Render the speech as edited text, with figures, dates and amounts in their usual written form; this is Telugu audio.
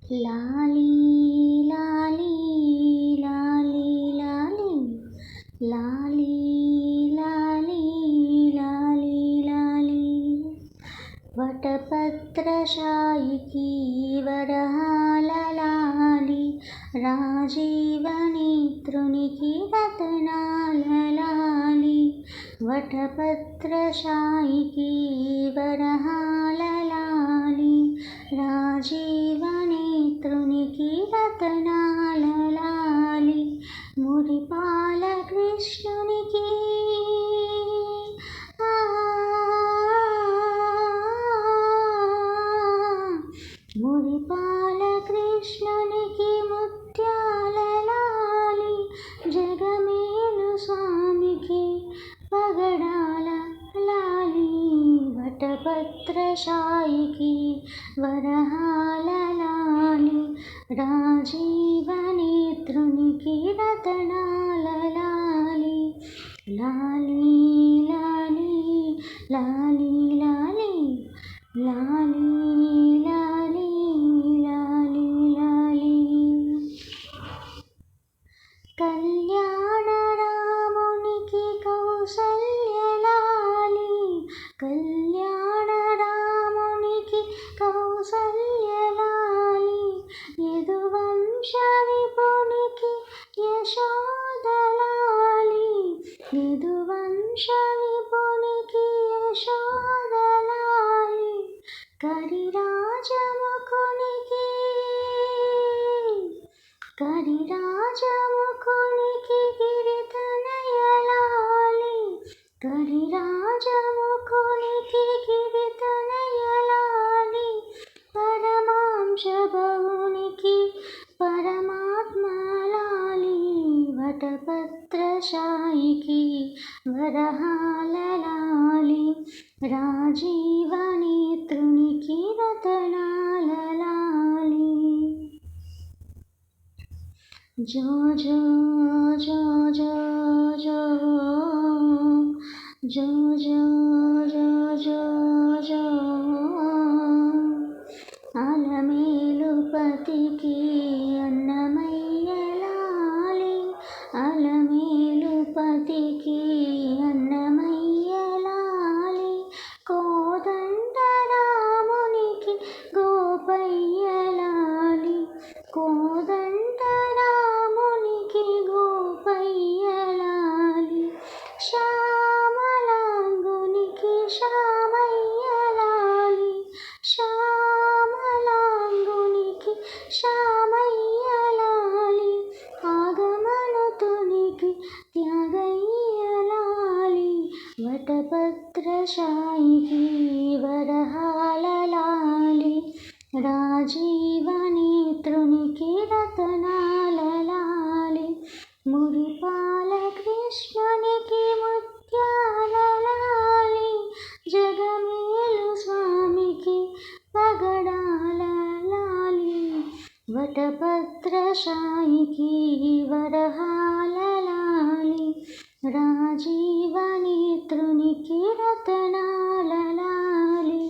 లాలీ లాలీ లాలీ లాలీ లాలీ లాలీ లాలీ లాలీ వటపత్రశాయికి వరహాల లాలి రాజీవనేత్రునికి రతనాల లాలి వటపత్రశాయికి వరహాల లాలి రాజీవనేత్రునికి రతనాల లాలి మురిపాల కృష్ణునికి మురిపాల కృష్ణునికి ముత్యాల లాలి జగమేలు స్వామికి పగడాల లాలి వటపత్రశాయికి వరహాల లాలి రాజీవనేత్రునికి రతనాల లాలి లాలి లాలి లాలి లాలి లాలి లాలి లాలి లాలి కళ్యాణ రామునికి కౌసల్య లాలి కళ్యాణ రామునికి కౌసల్య లాలి యదువంశ విపునికి యశోద లాలి యదువంశ విపునికి యశోద లాలి కరిరాజముఖునికి గిరితనయ లాలి కరిరాజముఖునికి గిరితనయ లాలి పరమాంశ భవునికి పరమాత్మ లాలి వటపత్రశాయికి వరహాల లాలి రాజీవనేత్రునికి రతనాల లాలి జో జో జో జో జో జో జో జో జో జో అలమేలుపతికి అన్నమయ్య లాలి అలమేలుపతికి అన్నమయ్య లాలి కోదండరామునికి గోపయ్య లాలి కోదండరామునికి గోపయ్య లాలి శ్యామలాంగునికి శ్యామయ్య లాలి శ్యామలాంగునికి శ్యామయ్య లాలి ఆగమనుతునికి త్యాగయ్య లాలి వటపత్రశాయికి వరహాల లాలి రాజీవనేత్రునికి రతనాల లాలి మురిపాల కృష్ణునికి ముత్యాల లాలి జగమేలు స్వామికి పగడాల లాలి వటపత్రశాయికి వరహాల లాలి రాజీవనేత్రునికి రతనాల లాలి